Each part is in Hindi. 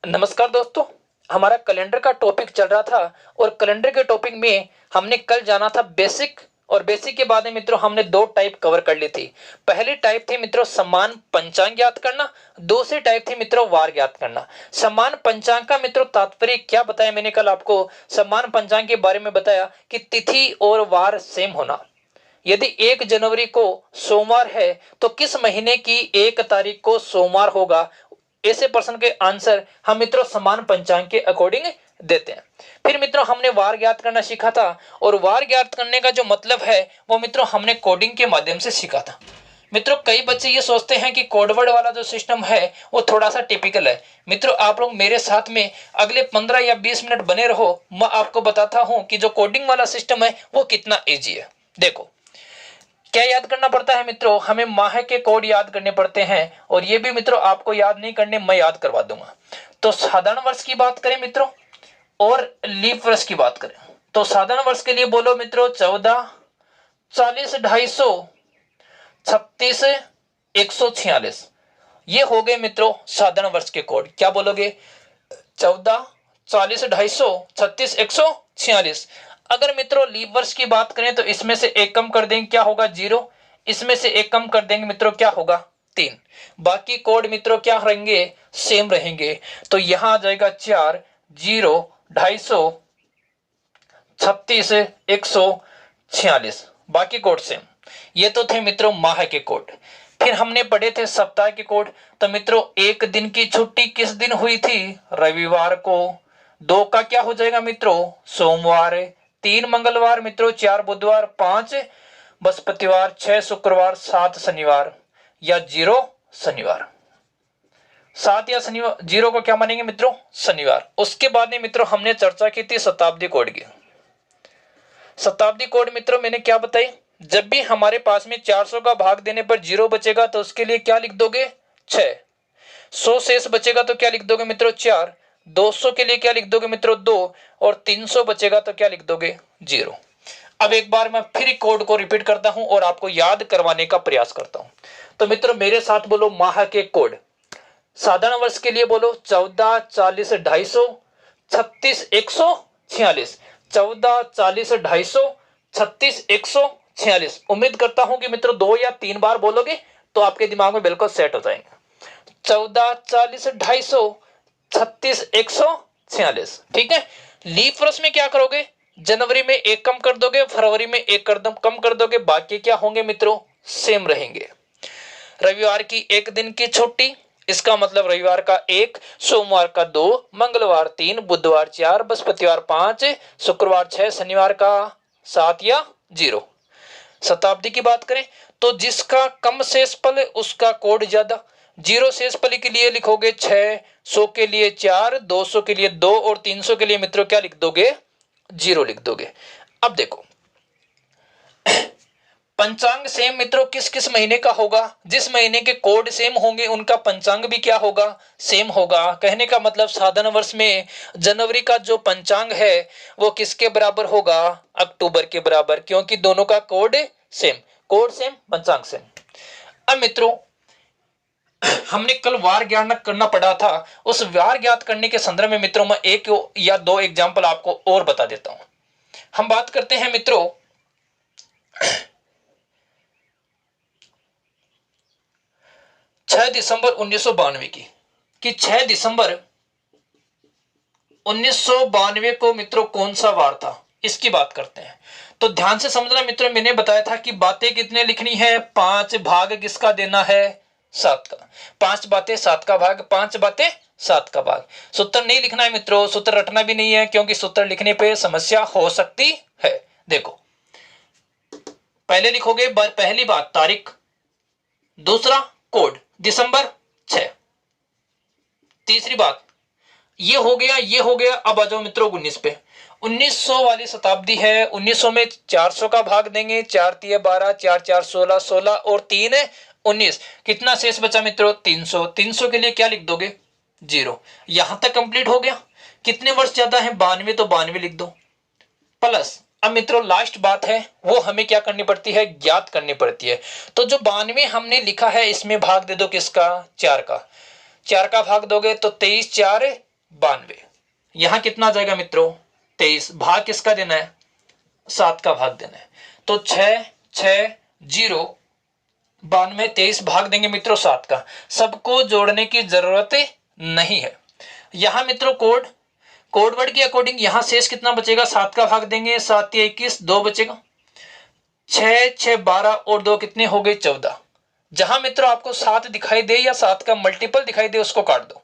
नमस्कार दोस्तों। हमारा कैलेंडर का टॉपिक चल रहा था और कैलेंडर के टॉपिक में हमने कल जाना था बेसिक। और बेसिक के बाद में मित्रों हमने दो टाइप कवर कर ली थी। पहली टाइप थी मित्रों समान पंचांग ज्ञात करना। दूसरी टाइप थी मित्रों वार ज्ञात करना। समान पंचांग का मित्रों तात्पर्य क्या बताया मैंने कल आपको। समान पंचांग के बारे में बताया कि तिथि और वार सेम होना। यदि 1 जनवरी को सोमवार है तो किस महीने की 1 तारीख को सोमवार होगा। ऐसे प्रश्न के आंसर हम मित्रों समान पंचांग के अकॉर्डिंग देते हैं। फिर मित्रों हमने वार ज्ञात करना सीखा था। और वार ज्ञात करने का जो मतलब है वो मित्रों हमने कोडिंग के माध्यम से सीखा था। मित्रों कई बच्चे ये सोचते हैं कि कोडवर्ड वाला जो सिस्टम है वो थोड़ा सा टिपिकल है। मित्रों आप लोग मेरे साथ में अगले 15 या 20 मिनट बने रहो। मैं आपको बताता हूं कि जो कोडिंग वाला सिस्टम है वो कितना इजी है। देखो क्या याद करना पड़ता है मित्रों, हमें माह के कोड याद करने पड़ते हैं। और ये भी मित्रों आपको याद नहीं करने, मैं याद करवा दूंगा। तो साधारण वर्ष की बात करें मित्रों और लीप वर्ष की बात करें तो साधारण वर्ष के लिए बोलो मित्रों 14, 40, 250, 36, 146। ये हो गए मित्रों साधारण वर्ष के कोड। क्या बोलोगे? 14, 40, 250, 36, 146। अगर मित्रों लीप वर्ष की बात करें तो इसमें से एक कम कर देंगे, क्या होगा? 0। इसमें से एक कम कर देंगे मित्रों, क्या होगा? 3। बाकी कोड मित्रों क्या रहेंगे? सेम रहेंगे। तो यहां आ जाएगा 4, 0, 250, 36, 146। बाकी कोड सेम। ये तो थे मित्रों माह के कोड। फिर हमने पढ़े थे सप्ताह के कोड। तो मित्रों एक दिन की छुट्टी किस दिन हुई थी? रविवार को। 2 का क्या हो जाएगा मित्रों? सोमवार। 3 मंगलवार मित्रों, 4 बुधवार, 5 बृहस्पतिवार, 6 शुक्रवार, 7 शनिवार या 0 शनिवार। 7 या शनिवार, 0 को क्या मानेंगे मित्रों? शनिवार। उसके बाद में मित्रों हमने चर्चा की थी शताब्दी कोड की। शताब्दी कोड मित्रों मैंने क्या बताई? जब भी हमारे पास में 400 का भाग देने पर 0 बचेगा तो उसके लिए क्या लिख दोगे? 6। 100 शेष बचेगा तो क्या लिख दोगे मित्रों? 4। 200 के लिए क्या लिख दोगे मित्रों? 2। और 300 बचेगा तो क्या लिख दोगे? 0। अब एक बार मैं फिर कोड को रिपीट करता हूं और आपको याद करवाने का प्रयास करता हूं। तो मित्रों मेरे साथ बोलो माह के कोड। साधारण वर्ष के लिए बोलो 14, 40, 250, 36, 146। 14, 40, 250, 36, 146। उम्मीद करता हूं कि मित्रों 2 या 3 बार बोलोगे तो आपके दिमाग में बिल्कुल सेट हो जाएंगे। 14, 40, 250, 36, 146। ठीक है। लीप वर्ष में क्या करोगे? जनवरी में एक कम कर दोगे, फरवरी में एक कम कर दोगे, बाकी क्या होंगे मित्रों? सेम रहेंगे। रविवार की एक दिन की छुट्टी, इसका मतलब रविवार का 1, सोमवार का 2, मंगलवार 3, बुधवार 4, बृहस्पतिवार 5, शुक्रवार 6, शनिवार का 7 या 0। शताब्दी की बात करें तो जिसका कम शेषफल उसका कोड ज्यादा। 0 शेषफल के लिए लिखोगे 6, 100 के लिए 4, 200 के लिए 2 और 300 के लिए मित्रों क्या लिख दोगे? 0 लिख दोगे। अब देखो पंचांग सेम मित्रों किस किस महीने का होगा? जिस महीने के कोड सेम होंगे उनका पंचांग भी क्या होगा? सेम होगा। कहने का मतलब साधारण वर्ष में जनवरी का जो पंचांग है वो किसके बराबर होगा? अक्टूबर के बराबर, क्योंकि दोनों का कोड सेम। कोड सेम, पंचांग सेम। अब मित्रों हमने कल वार ज्ञात करना पड़ा था। उस वार ज्ञात करने के संदर्भ में मित्रों मैं एक या दो एग्जाम्पल आपको और बता देता हूं। हम बात करते हैं मित्रों 6 दिसंबर 1992 की। कि 6 दिसंबर 1992 को मित्रों कौन सा वार था, इसकी बात करते हैं। तो ध्यान से समझना मित्रों, मैंने बताया था कि बातें कितने लिखनी है? 5। भाग किसका देना है? 7 का। 5 बातें 7 का भाग, 5 बातें 7 का भाग। सूत्र नहीं लिखना है मित्रों, सूत्र रटना भी नहीं है, क्योंकि सूत्र लिखने पे समस्या हो सकती है। देखो पहले लिखोगे पहली बात तारीख, दूसरा कोड दिसंबर 6, तीसरी बात ये हो गया, ये हो गया। अब आ जाओ मित्रों 19 पे। 1900 वाली शताब्दी है। 1900 में 400 का भाग देंगे, 4 तिया 12, 4 4 16, 16 और 3 19। कितना शेष बचा मित्रों? 300। 300 के लिए क्या लिख दोगे? 0। यहां तक कंप्लीट हो गया। कितने वर्ष ज्यादा है? 92, तो 92 लिख दो प्लस। अब मित्रों लास्ट बात है, वो हमें क्या करनी पड़ती है? ज्ञात करनी पड़ती है। तो जो 92 हमने लिखा है इसमें भाग दे दो किसका? 4 का। 4 का भाग दोगे तो 23, 4 92। यहां कितना आ जाएगा मित्रों 23। भाग किसका देना है 7 का भाग देना है। तो 6 6 0 92 23 भाग देंगे मित्रों 7 का। सबको जोड़ने की जरूरत नहीं है। यहां मित्रों कोड वर्ड के अकॉर्डिंग यहां शेष कितना बचेगा 7 का भाग देंगे 7 या 21 2 बचेगा। 6 6 12 और 2 कितने हो गए 14। जहां मित्रों आपको 7 दिखाई दे या 7 का मल्टीपल दिखाई दे उसको काट दो।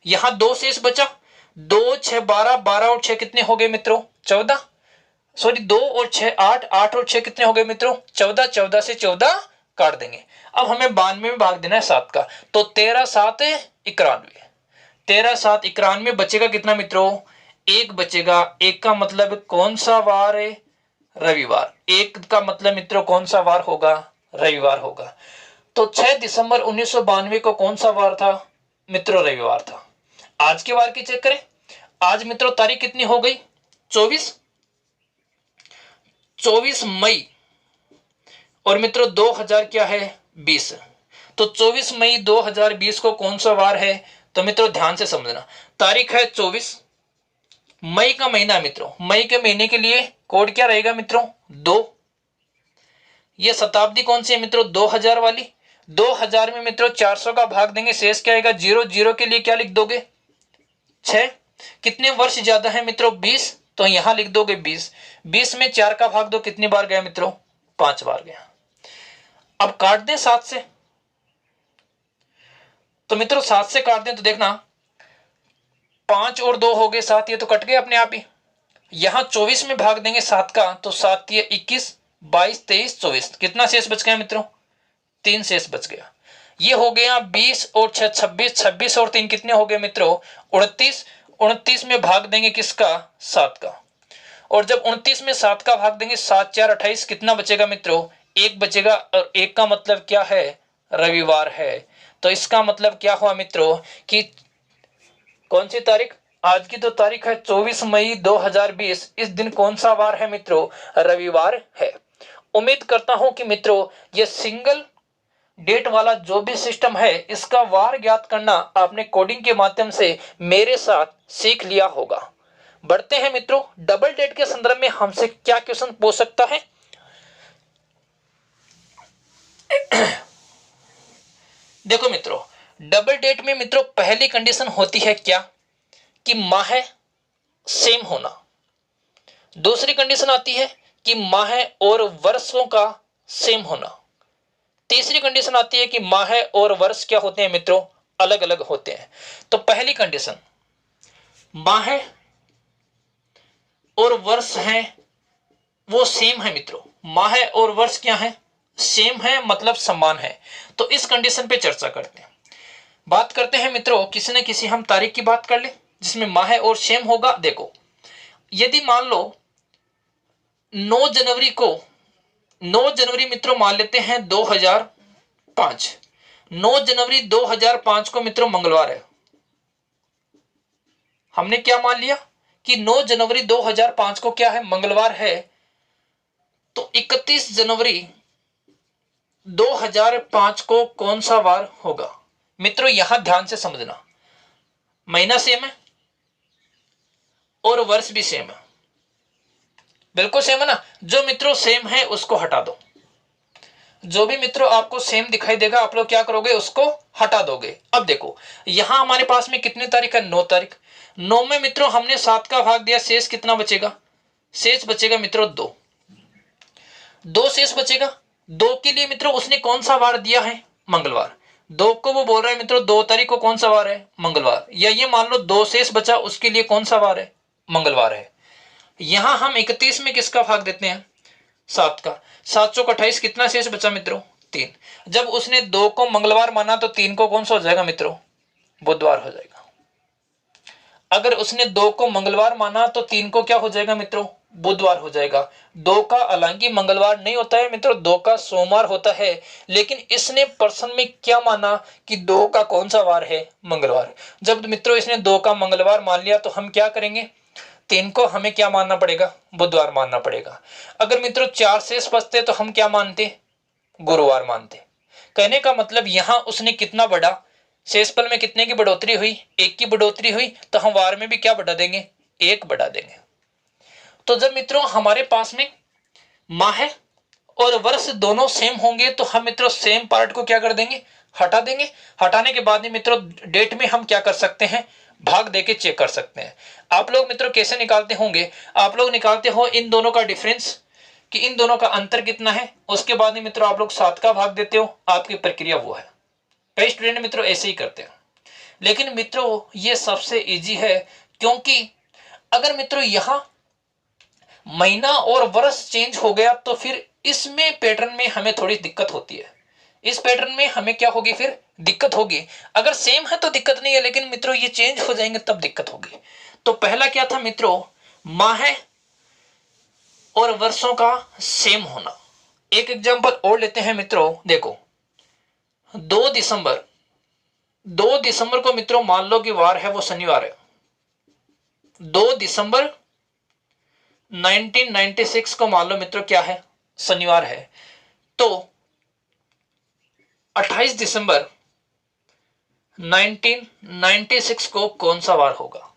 यहां 2 शेष बचा 2 6 12 12 और 6 कितने हो गए मित्रों 14। सॉरी 2 और 6 8 8 और 6 कितने हो गए मित्रों 14। 14 से 14 काट देंगे। अब हमें 92 में भाग देना है 7 का। तो 13 7 91। 13 7 91 बचेगा कितना मित्रों 1 बचेगा। 1 का मतलब कौन सा वार है रविवार। 1 का मतलब मित्रों कौन सा वार होगा रविवार होगा। तो 6 दिसंबर 1992 को कौन सा वार था मित्रों रविवार था। आज के वार की चेक करें। आज मित्रों तारीख कितनी हो गई 24 मई और मित्रों 2000 क्या है 20। तो 24 मई 2020 को कौन सा वार है। तो मित्रों ध्यान से समझना तारीख है 24 मई का महीना है मित्रों। मई के महीने के लिए कोड क्या रहेगा मित्रों 2। ये शताब्दी कौन सी है मित्रों 2000 वाली। 2000 में मित्रों 400 का भाग देंगे शेष क्या आएगा 0 0 के लिए क्या लिख दोगे 6। कितने वर्ष ज्यादा है मित्रों 20। तो यहां लिख दोगे 20। 20 में 4 का भाग दो कितनी बार गया मित्रों 5 बार गया। अब काट दें 7 से। तो मित्रों 7 से काट दें तो देखना 5 और 2 हो गए 7। ये तो कट गए अपने आप ही। यहां 24 में भाग देंगे 7 का तो 7 ये 21 22 23 24 कितना शेष बच गया मित्रों 3 शेष बच गया। ये हो गया 20 और 6 26 26 और 3 कितने हो गए मित्रों 29। 29 में भाग देंगे किसका 7 का। और जब 29 में 7 का भाग देंगे 7 4 28 कितना बचेगा मित्रों 1 बचेगा। और 1 का मतलब क्या है रविवार है। तो इसका मतलब क्या हुआ मित्रों कि कौन सी तारीख आज की तो तारीख है 24 मई 2020। इस दिन कौन सा वार है मित्रों रविवार है। उम्मीद करता हूं कि मित्रों ये सिंगल डेट वाला जो भी सिस्टम है इसका वार ज्ञात करना आपने कोडिंग के माध्यम से मेरे साथ सीख लिया होगा। बढ़ते हैं मित्रों डबल डेट के संदर्भ में हमसे क्या क्वेश्चन पूछ सकता है। देखो मित्रों डबल डेट में मित्रों पहली कंडीशन होती है क्या कि माह सेम होना। दूसरी कंडीशन आती है कि माह और वर्षों का सेम होना। तीसरी कंडीशन आती है कि माह और वर्ष क्या होते हैं मित्रों अलग अलग होते हैं। तो पहली कंडीशन माह और वर्ष हैं वो सेम है मित्रों। माह और वर्ष क्या है सेम है मतलब समान है। तो इस कंडीशन पे चर्चा करते हैं। बात करते हैं मित्रों किसी न किसी हम तारीख की बात कर ले जिसमें माह और सेम होगा। देखो यदि मान लो 9 जनवरी को 9 जनवरी मित्रों मान लेते हैं 2005। 9 जनवरी 2005 को मित्रों मंगलवार है। हमने क्या मान लिया कि 9 जनवरी 2005 को क्या है मंगलवार है। तो 31 जनवरी 2005 को कौन सा वार होगा मित्रों यहां ध्यान से समझना। महीना सेम है और वर्ष भी सेम है। बिल्कुल सेम है ना। जो मित्रों सेम है उसको हटा दो। जो भी मित्रों आपको सेम दिखाई देगा आप लोग क्या करोगे उसको हटा दोगे। अब देखो यहां हमारे पास में कितनी तारीख है 9 तारीख। 9 में मित्रों हमने 7 का भाग दिया शेष कितना बचेगा शेष बचेगा मित्रों 2 शेष बचेगा। 2 के लिए मित्रों उसने कौन सा वार दिया है मंगलवार। 2 को वो बोल रहा है मित्रों 2 तारीख को कौन सा वार है मंगलवार। या ये मान लो 2 शेष बचा उसके लिए कौन सा वार है मंगलवार है। यहां हम 31 में किसका भाग देते हैं 7 का। 7 चौक 28 कितना शेष बचा मित्रों 3। जब उसने 2 को मंगलवार माना तो 3 को कौन सा हो जाएगा मित्रों बुधवार हो जाएगा। अगर उसने 2 को मंगलवार माना तो 3 को क्या हो जाएगा मित्रों बुधवार हो जाएगा। 2 का हालांकि मंगलवार नहीं होता है मित्रों 2 का सोमवार होता है। लेकिन इसने पर्सन में क्या माना कि 2 का कौन सा वार है मंगलवार। जब मित्रों इसने 2 का मंगलवार मान लिया तो हम क्या करेंगे 3 को हमें क्या मानना पड़ेगा बुधवार मानना पड़ेगा। अगर मित्रों 4 शेष बचते तो हम क्या मानते गुरुवार मानते। कहने का मतलब यहां उसने कितना बढ़ा शेषफल में कितने की बढ़ोतरी हुई, 1 की बढ़ोतरी हुई, तो हम वार में भी क्या बढ़ा देंगे, 1 बढ़ा देंगे। तो जब मित्रों हमारे पास में माह और वर्ष दोनों सेम होंगे तो हम मित्रों सेम पार्ट को क्या कर देंगे, हटा देंगे। हटाने के बाद में मित्रों डेट में हम क्या कर सकते हैं, भाग देके चेक कर सकते हैं। आप लोग मित्रों कैसे निकालते होंगे, आप लोग निकालते हो इन दोनों का डिफरेंस कि इन दोनों का अंतर कितना है, उसके बाद में मित्रों आप लोग 7 का भाग देते हो, आपकी प्रक्रिया वो है। कई स्टूडेंट मित्रों ऐसे ही करते हैं, लेकिन मित्रों ये सबसे इजी है, क्योंकि अगर मित्रों यहां महीना और वर्ष चेंज हो गया तो फिर इसमें पैटर्न में हमें थोड़ी दिक्कत होती है। इस पैटर्न में हमें क्या होगी, फिर दिक्कत होगी। अगर सेम है तो दिक्कत नहीं है, लेकिन मित्रों ये चेंज हो जाएंगे तब दिक्कत होगी। तो पहला क्या था मित्रों, माह और वर्षों का सेम होना। एक एग्जांपल और लेते हैं मित्रों, देखो 2 दिसंबर को मित्रों मान लो कि वार है वो शनिवार है। 2 दिसंबर 1996 को मान लो मित्रों क्या है, शनिवार है। तो 28 दिसंबर 1996 को कौन सा वार होगा।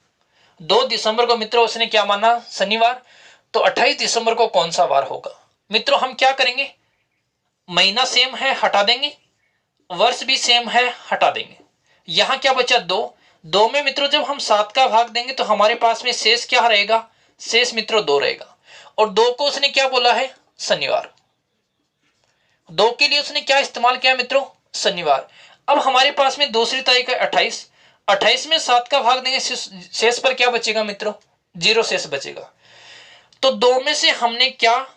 2 दिसंबर को मित्रों उसने क्या माना, शनिवार, तो 28 दिसंबर को कौन सा वार होगा। मित्रों हम क्या करेंगे, महीना सेम है हटा देंगे, वर्ष भी सेम है हटा देंगे। यहां क्या बचा, 2 में मित्रों जब हम 7 का भाग देंगे तो हमारे पास में शेष क्या रहेगा, शेष मित्रों 2 रहेगा। और 2 को उसने क्या बोला है, शनिवार। 2 के लिए उसने क्या इस्तेमाल किया मित्रों, शनिवार। अब हमारे पास में दूसरी तारीख है 28, 28 में 7 का भाग देंगे, शेष पर क्या बचेगा मित्रों, 0 शेष बचेगा। तो 2 में से हमने क्या,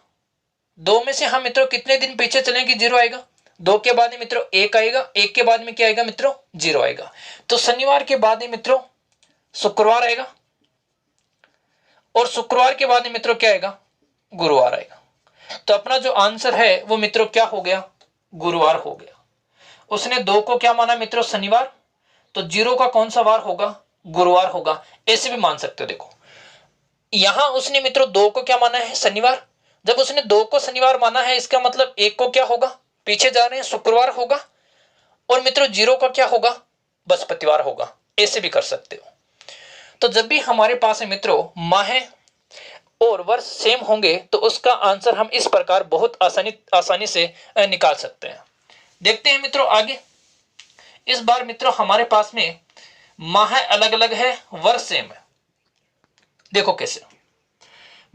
2 में से हम मित्रों कितने दिन पीछे चलेंगे, 0 आएगा। 2 के बाद में मित्रों 1 आएगा, 1 के बाद में क्या आएगा मित्रों, 0 आएगा। तो शनिवार के बाद में मित्रों शुक्रवार आएगा, और शुक्रवार के बाद में मित्रों क्या आएगा, गुरुवार आएगा। तो अपना जो आंसर है वो मित्रों क्या हो गया, गुरुवार हो गया। उसने 2 को क्या माना मित्रों, शनिवार, तो 0 का कौन सा वार होगा, गुरुवार होगा। ऐसे भी मान सकते हो। देखो यहां उसने मित्रों 2 को क्या माना है, शनिवार। जब उसने 2 को शनिवार माना है, इसका मतलब 1 को क्या होगा, पीछे जा रहे हैं, शुक्रवार होगा। और मित्रों 0 का क्या होगा, बृहस्पतिवार होगा। ऐसे भी कर सकते हो। तो जब भी हमारे पास है मित्रों माह और वर्ष सेम होंगे तो उसका आंसर हम इस प्रकार बहुत आसानी से निकाल सकते हैं। देखते हैं मित्रों आगे। इस बार मित्रों हमारे पास में माह अलग अलग है, वर्ष सेम है। देखो कैसे,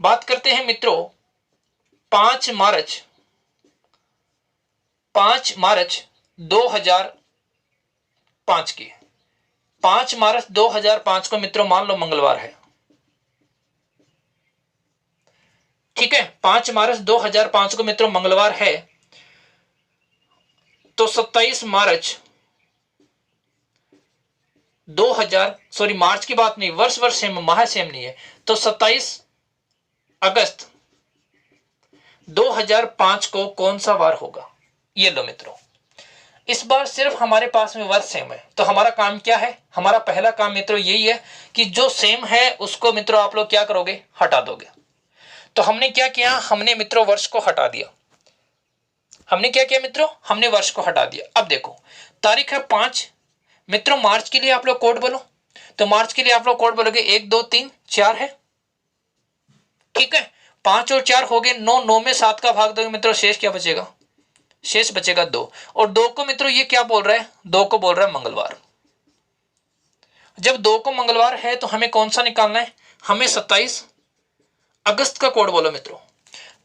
बात करते हैं मित्रों 5 मार्च 2005 की। 5 मार्च 2005 को मित्रों मान लो मंगलवार है, ठीक है। 5 मार्च 2005 को मित्रों मंगलवार है। तो 27 मार्च 2000 मार्च की बात नहीं, वर्ष सेम, माह सेम नहीं है। तो 27 अगस्त 2005 को कौन सा वार होगा। ये लो मित्रों, इस बार सिर्फ हमारे पास में वर्ष सेम है। तो हमारा काम क्या है, हमारा पहला काम मित्रों यही है कि जो सेम है उसको मित्रों आप लोग क्या करोगे, हटा दोगे। तो हमने क्या किया, हमने मित्रों वर्ष को हटा दिया। हमने क्या किया मित्रों, हमने वर्ष को हटा दिया। अब देखो तारीख है 5 मित्रों, मार्च के लिए आप लोग कोड बोलो। तो मार्च के लिए आप लोग कोड बोलोगे 1 2 3 4 है, ठीक है। 5 और 4 हो गए 9, 9 में 7 का भाग दोगे मित्रों, शेष क्या बचेगा, शेष बचेगा 2। और 2 को मित्रों ये क्या बोल रहा है, 2 को बोल रहा है मंगलवार। जब 2 को मंगलवार है तो हमें कौन सा निकालना है, हमें 27 अगस्त का कोड बोलो मित्रों।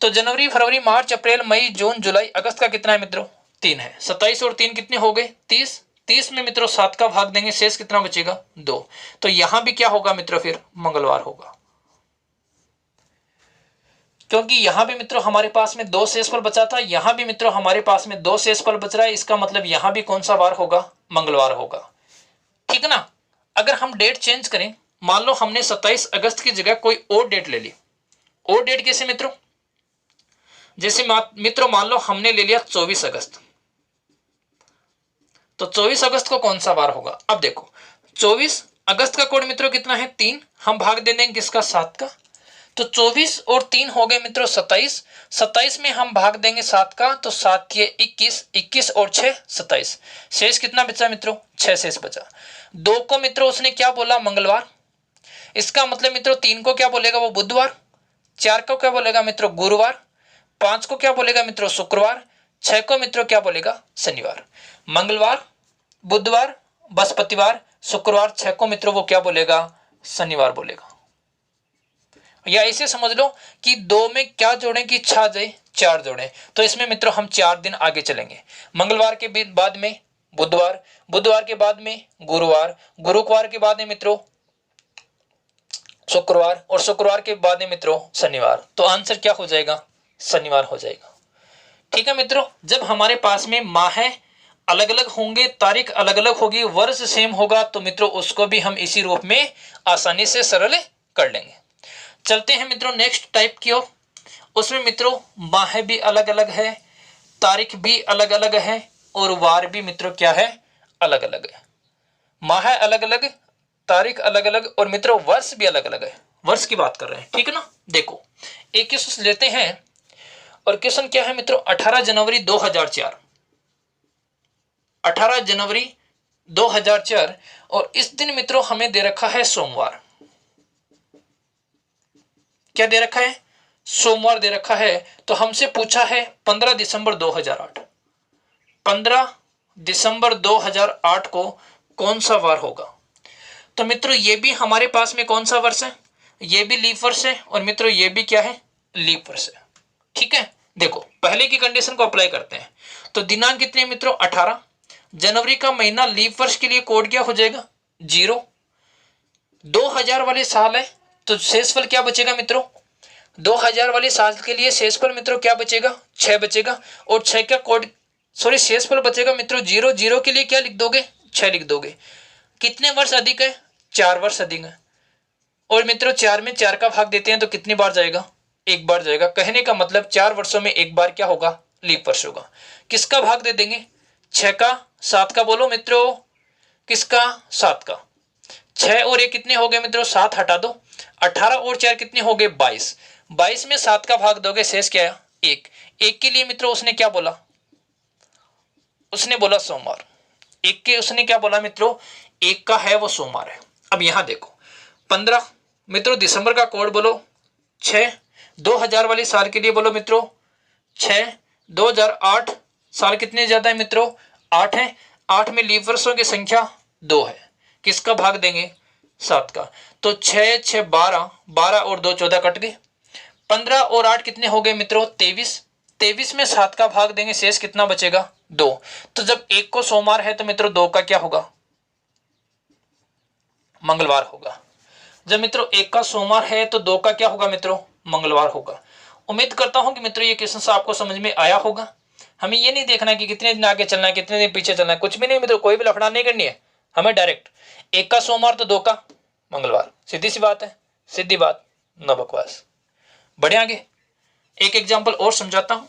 तो जनवरी फरवरी मार्च अप्रैल मई जून जुलाई अगस्त का कितना है मित्रों, 3 है। 27 और 3 कितने हो गए, 30। 30 में मित्रों 7 का भाग देंगे, शेष कितना बचेगा, 2। तो यहां भी क्या होगा मित्रों, फिर मंगलवार होगा, क्योंकि यहां भी मित्रों हमारे पास में 2 शेषफल बचा था, यहां भी मित्रों हमारे पास में 2 शेषफल बच रहा है। इसका मतलब यहां भी कौन सा वार होगा, मंगलवार होगा, ठीक है ना। अगर हम डेट चेंज करें, मान लो हमने 27 अगस्त की जगह कोई और डेट ले ली। और डेट कैसे मित्रों, जैसे मित्रों मान लो हमने ले लिया 24 अगस्त। तो 24 अगस्त को कौन सा वार होगा। अब देखो 24 अगस्त का कोड मित्रों कितना है, 3। हम भाग दे देंगे किसका, 7 का। तो 24 और 3 हो गए मित्रों 27। 27 में हम भाग देंगे 7 का, तो 7 ये 21, 21 और 6 27। शेष कितना बचा मित्रों? 6 शेष बचा। 2 को मित्रों उसने क्या बोला? मंगलवार। इसका मतलब मित्रों 3 को क्या बोलेगा? वो बुधवार। 4 को क्या बोलेगा मित्रों? गुरुवार। 5 को क्या बोलेगा मित्रों? शुक्रवार। 6 को मित्रों क्या बोलेगा? शनिवार। मंगलवार, बुधवार, बृहस्पतिवार, शुक्रवार। 6 को मित्रों वो क्या बोलेगा? शनिवार बोलेगा। या ऐसे समझ लो कि 2 में क्या जोड़ें कि इच्छा आ जाए? 4 जोड़ें। तो इसमें मित्रों हम 4 दिन आगे चलेंगे। मंगलवार के बाद में बुधवार, बुधवार के बाद में गुरुवार, गुरुवार के बाद में मित्रों शुक्रवार, और शुक्रवार के बाद में मित्रों शनिवार। तो आंसर क्या हो जाएगा? शनिवार हो जाएगा। ठीक है मित्रों, जब हमारे पास में माह अलग अलग होंगे, तारीख अलग अलग होगी, वर्ष सेम होगा, तो मित्रों उसको भी हम इसी रूप में आसानी से सरल कर लेंगे। चलते हैं मित्रों नेक्स्ट टाइप की ओर। उसमें मित्रों माह भी अलग अलग है, तारीख भी अलग अलग है, और वार भी मित्रों क्या है? अलग अलग है। माह अलग अलग, तारीख अलग अलग, और मित्रों वर्ष भी अलग अलग है। वर्ष की बात कर रहे हैं, ठीक है ना। देखो एक क्वेश्चन लेते हैं, और क्वेश्चन क्या है मित्रों? 18 जनवरी 2004। 18 जनवरी 2004, और इस दिन मित्रों हमें दे रखा है सोमवार। क्या दे रखा है? सोमवार दे रखा है। तो हमसे पूछा है 15 दिसंबर 2008। 15 दिसंबर 2008 को कौन सा वार होगा? तो मित्रों ये भी हमारे पास में कौन सा वर्ष है? ये भी लीप वर्ष है, और मित्रों ये भी क्या है? लीप वर्ष है। ठीक है, देखो पहले की कंडीशन को अप्लाई करते हैं। तो दिनांक कितने मित्रों? 18। जनवरी का महीना लीप वर्ष के लिए कोड क्या हो जाएगा? 0। 2000 वाले साल है, तो शेषफल क्या बचेगा मित्रों? 2000 वाले साल के लिए शेषफल मित्रों क्या बचेगा? 6 बचेगा। और 6 का कोड शेषफल बचेगा मित्रों 0। 0 के लिए क्या लिख दोगे? 6 लिख दोगे। कितने वर्ष अधिक है? 4 वर्ष अधिक है। और मित्रों 4 में 4 का भाग देते हैं तो कितनी बार जाएगा? 1 बार जाएगा। कहने का मतलब 4 वर्षों में 1 बार क्या होगा? लीप वर्ष होगा। किसका भाग दे देंगे? 6 का, 7 का। बोलो मित्रों किसका? 7 का। 6 और 1 कितने हो गए मित्रों? 7 हटा दो। 18 और 4 कितने हो गए? 22। 22 में 7 का भाग दोगे, शेष क्या है? 1। 1 के लिए मित्रों उसने क्या बोला? उसने बोला सोमवार। 1 के उसने क्या बोला मित्रों? 1 का है वो सोमवार है। अब यहां देखो 15 मित्रों दिसंबर का कोड बोलो 6। 2000 वाली साल के लिए बोलो मित्रों 6। 2008 साल कितने ज्यादा है मित्रों? 8 है। 8 में लीप वर्षों की संख्या 2 है। किसका भाग देंगे? 7 का। तो 6 6 12, 12 और 2 14 कट गए। 15 और 8 कितने हो गए मित्रों? 23। 23 में 7 का भाग देंगे, शेष कितना बचेगा? 2। तो जब 1 को सोमवार है तो मित्रों 2 का क्या होगा? मंगलवार होगा। जब मित्रों 1 का सोमवार है तो 2 का क्या होगा मित्रों? मंगलवार होगा। उम्मीद करता हूं कि मित्रों ये क्वेश्चन आपको समझ में आया होगा। हमें ये नहीं देखना कि कितने दिन आगे चलना है, कितने दिन पीछे चलना है, कुछ भी नहीं मित्रों, कोई भी लफड़ा नहीं करनी है। हमें डायरेक्ट 1 का सोमवार तो 2 का मंगलवार, सीधी सी बात है, सीधी बात, न बकवास। बढ़े आगे, एक एग्जाम्पल और समझाता हूं।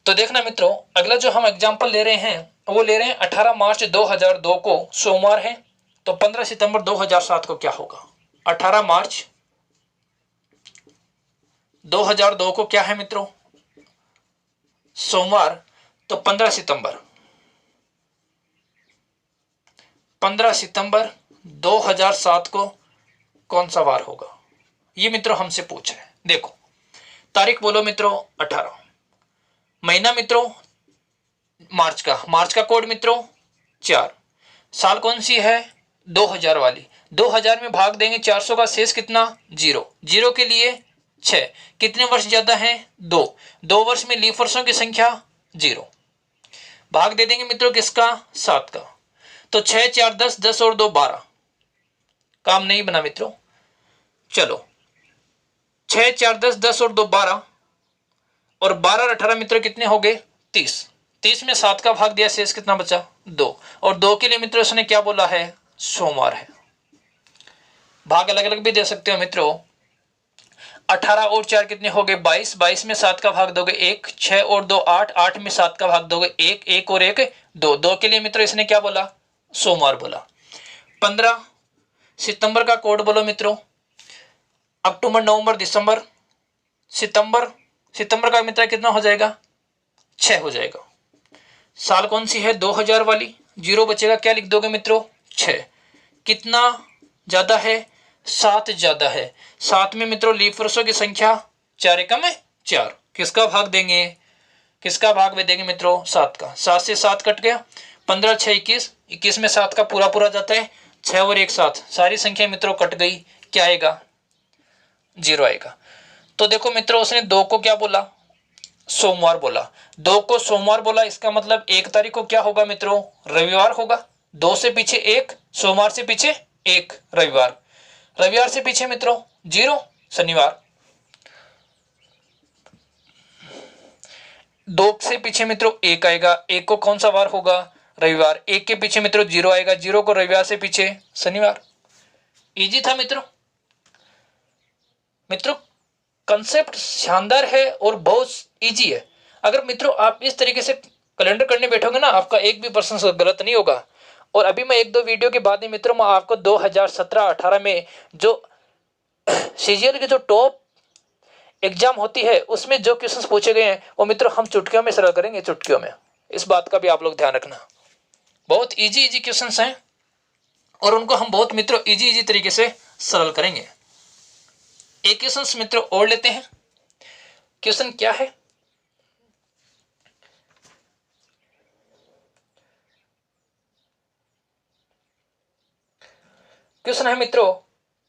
तो देखना मित्रों अगला जो हम एग्जाम्पल ले रहे हैं वो ले रहे हैं 18 मार्च 2002 को सोमवार है। तो 15 सितंबर 2007 को क्या होगा? 18 मार्च 2002 को क्या है मित्रों? सोमवार। तो 15 सितंबर 2007 को कौन सा वार होगा? ये मित्रों हमसे पूछ रहे हैं। देखो तारीख बोलो मित्रों 18, महीना मित्रों मार्च का कोड मित्रों 4, साल कौन सी है? 2000 वाली। 2000 में भाग देंगे 400 का, शेष कितना? 0। 0 के लिए 6। कितने वर्ष ज्यादा है? 2। 2 वर्ष में लीप वर्षों की संख्या 0। भाग दे देंगे मित्रों किसका? 7 का। तो 6 4 10, 10 और 2 12। काम नहीं बना मित्रों। चलो 6 4 10, 10 और 2 12, और 12 और 18 मित्रों कितने हो गए? 30। 30 में 7 का भाग दिया, शेष कितना बचा? 2। और 2 के लिए मित्रों उसने क्या बोला है? सोमवार है। भाग अलग अलग भी दे सकते हो मित्रों। 18 और 4 कितने हो गए? 22। 22 में 7 का भाग दोगे 1। 6 और 2 8। 8 में 7 का भाग दोगे 1। 1 और 1 2। 2 के लिए मित्रों इसने क्या बोला? सोमवार बोला। 15 सितंबर का कोड बोलो मित्रों अक्टूबर, नवंबर, दिसंबर, सितंबर, सितंबर का मित्र कितना हो जाएगा? 6 हो जाएगा। साल कौन सी है? 2000 वाली। जीरो बचेगा, क्या लिख दोगे मित्रों? 6। कितना ज्यादा है? 7 ज्यादा है। 7 में मित्रों लीप वर्षों की संख्या 4 एकम है 4। किसका भाग देंगे? किसका भाग में देंगे मित्रों? 7 का। 7 से 7 कट गया, 15 6 21, 21 में 7 का पूरा पूरा जाता है, 6 और 1 7, सारी संख्या मित्रों कट गई, क्या आएगा? 0 आएगा। तो देखो मित्रों, उसने 2 को क्या बोला? सोमवार बोला। 2 को सोमवार बोला, इसका मतलब 1 तारीख को क्या होगा मित्रों? रविवार होगा। 2 से पीछे 1, सोमवार से पीछे 1, रविवार। रविवार से पीछे मित्रों 0, शनिवार। 2 से पीछे मित्रों 1 आएगा, 1 को कौन सा वार होगा? रविवार। 1 के पीछे मित्रों 0 आएगा, 0 को रविवार से पीछे शनिवार। इजी था मित्रों। मित्रों कंसेप्ट शानदार है और बहुत इजी है। अगर मित्रों आप इस तरीके से कैलेंडर करने बैठोगे ना, आपका एक भी पर्सन गलत नहीं होगा। और अभी मैं 1-2 वीडियो के बाद में मित्रों मैं आपको 2017-18 में जो सीजीएल की जो टॉप एग्जाम होती है उसमें जो क्वेश्चंस पूछे गए हैं वो मित्रों हम चुटकियों में सरल करेंगे, चुटकियों में। इस बात का भी आप लोग ध्यान रखना। बहुत इजी इजी क्वेश्चंस हैं और उनको हम बहुत मित्रों इजी इजी तरीके से सरल करेंगे। एक क्वेश्चन मित्रों और लेते हैं। क्वेश्चन क्या है? क्वेश्चन है मित्रों,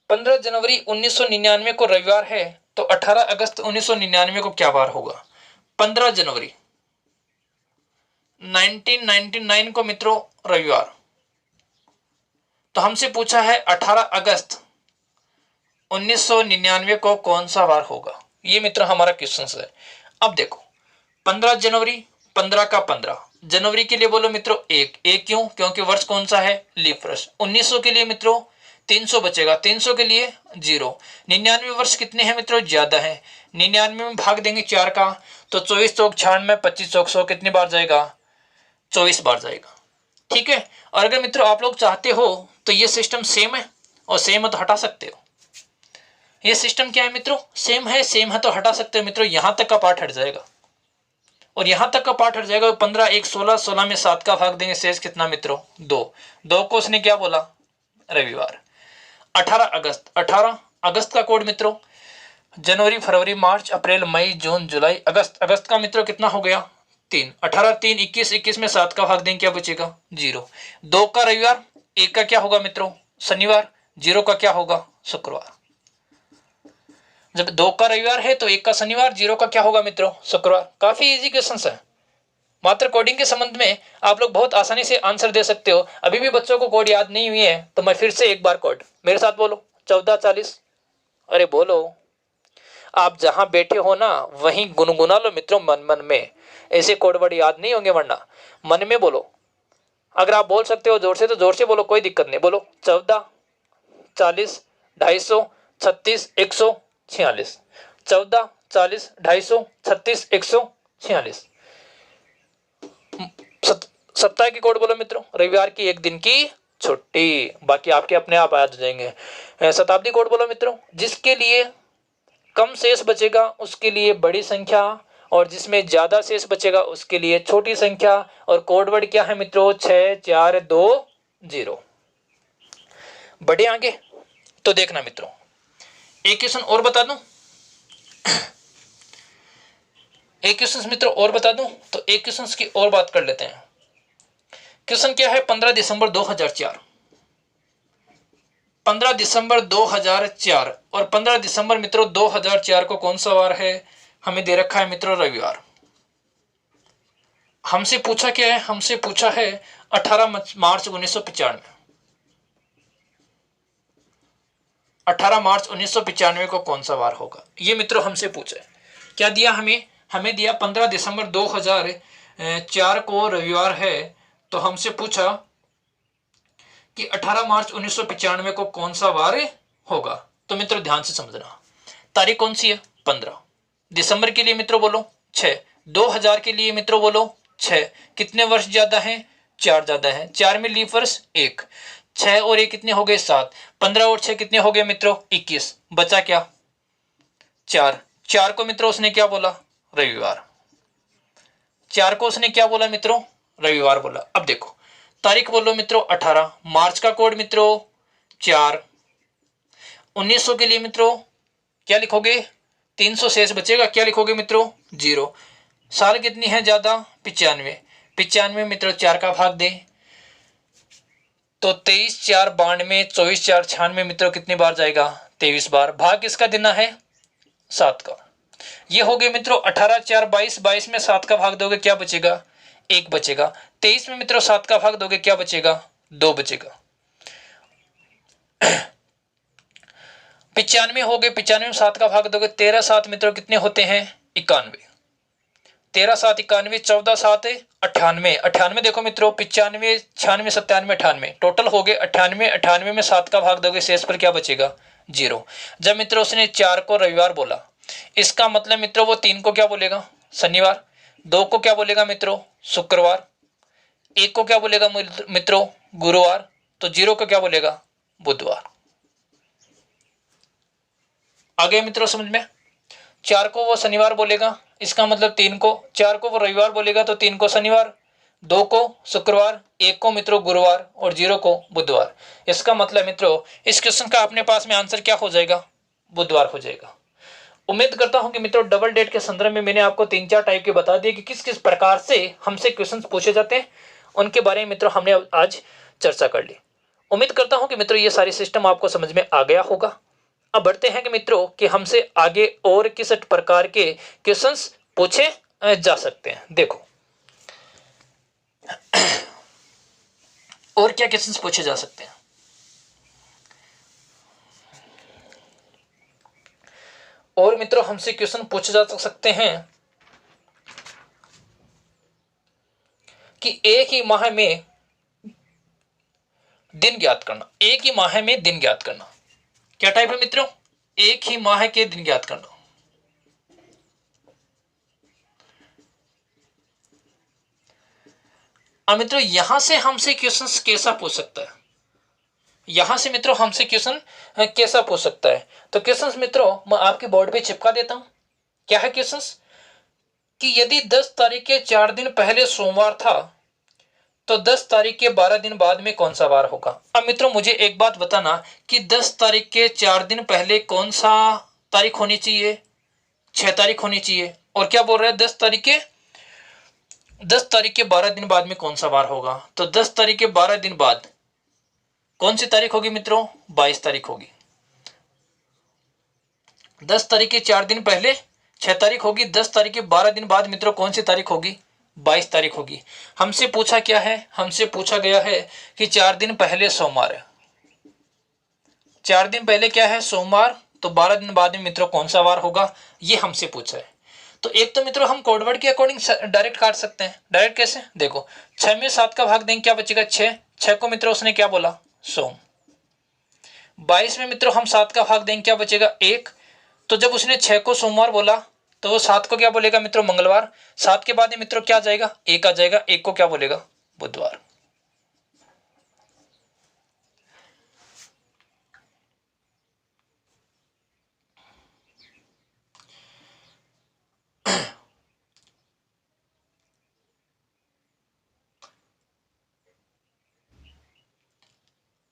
15 जनवरी 1999 को रविवार है तो 18 अगस्त 1999 को क्या वार होगा? 15 जनवरी 1999 को मित्रों रविवार। तो हमसे पूछा है 18 अगस्त 1999 को कौन सा वार होगा? ये मित्रों हमारा क्वेश्चन है। अब देखो 15 जनवरी, 15 का 15, जनवरी के लिए बोलो मित्रों 1, 1 क्यों? क्योंकि वर्ष कौन सा है? लीप वर्ष। 1900 के लिए मित्रों 300 बचेगा, 300 के लिए 0। 99 वर्ष कितने हैं मित्रों? ज्यादा है। 99 में भाग देंगे 4 का, तो 24 चौक 96, 25 चौक 100, कितनी बार जाएगा? 24 बार जाएगा। ठीक है। और अगर मित्रों आप लोग चाहते हो तो ये सिस्टम सेम है, और सेम है तो हटा सकते हो। ये सिस्टम क्या है मित्रों? सेम है, सेम है तो हटा सकते हो मित्रों। यहां तक का पार्ट हट जाएगा और यहां तक का पार्ट हट जाएगा। 15 1 16, 16 में 7 का भाग देंगे, शेष कितना मित्रों? 2। 2 को उसने क्या बोला? रविवार। 18 अगस्त, 18 अगस्त का कोड मित्रों जनवरी फरवरी मार्च अप्रैल मई जून जुलाई अगस्त। अगस्त का मित्रों कितना हो गया? 3। 18 3 21, 21 में 7 का भाग देंगे, क्या बचेगा? 0। 2 का रविवार, 1 का क्या होगा मित्रों? शनिवार। 0 का क्या होगा? शुक्रवार। जब 2 का रविवार है तो 1 का शनिवार, 0 का क्या होगा मित्रों? शुक्रवार। काफी इजी क्वेश्चन है। मात्र कोडिंग के संबंध में आप लोग बहुत आसानी से आंसर दे सकते हो। अभी भी बच्चों को कोड याद नहीं हुई है तो मैं फिर से एक बार कोड मेरे साथ बोलो, 1440। अरे बोलो, आप जहां बैठे हो ना वहीं गुनगुना लो मित्रों मन मन में। ऐसे कोड वर्ड याद नहीं होंगे, वरना मन में बोलो। अगर आप बोल सकते हो जोर से तो जोर से बोलो, कोई दिक्कत नहीं। बोलो 14 40 250 36 146। 14 40 250 36 146। सप्ताह की कोड बोलो मित्रों, रविवार की एक दिन की छुट्टी। बाकी आपके अपने आप याद हो जाएंगे। शताब्दी कोड बोलो मित्रों, जिसके लिए कम शेष बचेगा उसके लिए बड़ी संख्या, और जिसमें ज्यादा शेष बचेगा उसके लिए छोटी संख्या। और कोड वर्ड क्या है मित्रों? 6 4 2 0। बढ़े आगे तो देखना मित्रों, एक क्वेश्चन और बता दूं। एक क्वेश्चन मित्रों और बता दूं तो एक क्वेश्चन की और बात कर लेते हैं। क्वेश्चन क्या है? 15 दिसंबर 2004। 15 दिसंबर 2004 और 15 दिसंबर मित्रों 2004 को कौन सा वार है? हमें दे रखा है मित्रों रविवार। हमसे पूछा क्या है? हमसे पूछा है 18 मार्च 1995। 18 मार्च 1995 को कौन सा वार होगा? ये मित्रों हमसे पूछा है। क्या दिया हमें? हमें दिया 15 दिसंबर 2004 को रविवार है, तो हमसे पूछा कि 18 मार्च 1995 को कौन सा वार होगा। तो मित्रों ध्यान से समझना, तारीख कौन सी है? 15। दिसंबर के लिए मित्रों बोलो 6। 2000 के लिए मित्रों बोलो 6। कितने वर्ष ज्यादा है? 4 ज्यादा है। 4 में लीप वर्ष 1। 6 और 1 कितने हो गए? 7। 15 और 6 कितने हो गए मित्रों? 21। बचा क्या? 4, 4 को मित्रों उसने क्या बोला? रविवार। 4 को उसने क्या बोला मित्रों? रविवार बोला। अब देखो तारीख बोलो मित्रों 18, मार्च का कोड मित्रों 4, 1900 के लिए मित्रों क्या लिखोगे? 300 शेष बचेगा, क्या लिखोगे मित्रों? 0। साल कितनी है ज्यादा? 95। 95 मित्रों 4 का भाग दे तो 23 4 92, 24 4 96 मित्रों कितनी बार जाएगा? 23 बार। भाग किसका देना है? 7 का। ये हो गए मित्रों 18 4 22, 22 में 7 का भाग दोगे क्या बचेगा? 1 बचेगा। 23 में मित्रों 7 का भाग दोगे क्या बचेगा? 2 बचेगा। 95 हो गए, 95 में 7 का भाग दोगे 13 7 मित्रों कितने होते हैं? 91। 13 7 91, 14 7 98, 98 देखो मित्रों 95 96 97 98 टोटल हो गए 98। 98 में 7 का भाग दोगे शेष पर क्या बचेगा? 0। जब मित्रों उसने 4 को रविवार बोला, इसका मतलब मित्रों वो 3 को क्या बोलेगा? शनिवार। 2 को क्या बोलेगा मित्रों? शुक्रवार। 1 को क्या बोलेगा मित्रों? गुरुवार। तो 0 को क्या बोलेगा? बुधवार। आगे मित्रों समझ में? 4 को वो शनिवार बोलेगा, इसका मतलब 3 को, 4 को वो रविवार बोलेगा तो 3 को शनिवार, 2 को शुक्रवार, 1 को मित्रों गुरुवार और 0 को बुधवार। इसका मतलब मित्रों इस क्वेश्चन का अपने पास में आंसर क्या हो जाएगा? बुधवार हो जाएगा। उम्मीद करता हूं कि मित्रों डबल डेट के संदर्भ में मैंने आपको 3-4 टाइप के बता दिए कि किस किस प्रकार से हमसे क्वेश्चन पूछे जाते हैं, उनके बारे में मित्रों हमने आज चर्चा कर ली। उम्मीद करता हूं कि मित्रों ये सारी सिस्टम आपको समझ में आ गया होगा। अब बढ़ते हैं कि मित्रों कि हमसे आगे और किस प्रकार के क्वेश्चंस पूछे जा सकते हैं। देखो और क्या क्वेश्चंस पूछे जा सकते हैं। और मित्रों हमसे क्वेश्चन पूछे जा सकते हैं कि एक ही माह में दिन ज्ञात करना। एक ही माह में दिन ज्ञात करना क्या टाइप है मित्रों? एक ही माह के दिन ज्ञात करना। अब मित्रों यहां से हमसे क्वेश्चन कैसा पूछ सकता है? यहां से मित्रों हमसे क्वेश्चन कैसा पूछ सकता है? तो क्वेश्चन मित्रों मैं आपके बोर्ड पे चिपका देता हूं। क्या है क्वेश्चन? कि यदि 10 तारीख के 4 दिन पहले सोमवार था तो 10 तारीख के 12 दिन बाद में कौन सा वार होगा? अब मित्रों मुझे एक बात बताना कि 10 तारीख के 4 दिन पहले कौन सा तारीख होनी चाहिए? 6 तारीख होनी चाहिए। और क्या बोल रहा है? 10 तारीख के 12 दिन बाद में कौन सा वार होगा? तो 10 तारीख के 12 दिन बाद कौन सी तारीख होगी मित्रों? 22 तारीख होगी। 10 तारीख के 4 दिन पहले 6 तारीख होगी, 10 तारीख के 12 दिन बाद मित्रों कौन सी तारीख होगी? 22 तारीख होगी। हमसे पूछा क्या है? हमसे पूछा गया है कि 4 दिन पहले सोमवार है। 4 दिन पहले क्या है? सोमवार। तो 12 दिन बाद में मित्रों कौन सा वार होगा? ये हमसे पूछा है। तो एक तो मित्रों हम कोडवर्ड के अकॉर्डिंग डायरेक्ट काट सकते हैं। डायरेक्ट कैसे? देखो 6 में 7 का भाग देंगे क्या बचेगा? 6। 6 को मित्रों उसने क्या बोला? सोम। 22 में मित्रों हम 7 का भाग देंगे क्या बचेगा? 1। तो जब उसने 6 को सोमवार बोला तो वो 7 को क्या बोलेगा मित्रों? मंगलवार। 7 के बाद मित्रों क्या जाएगा? 1 आ जाएगा। 1 को क्या बोलेगा? बुधवार।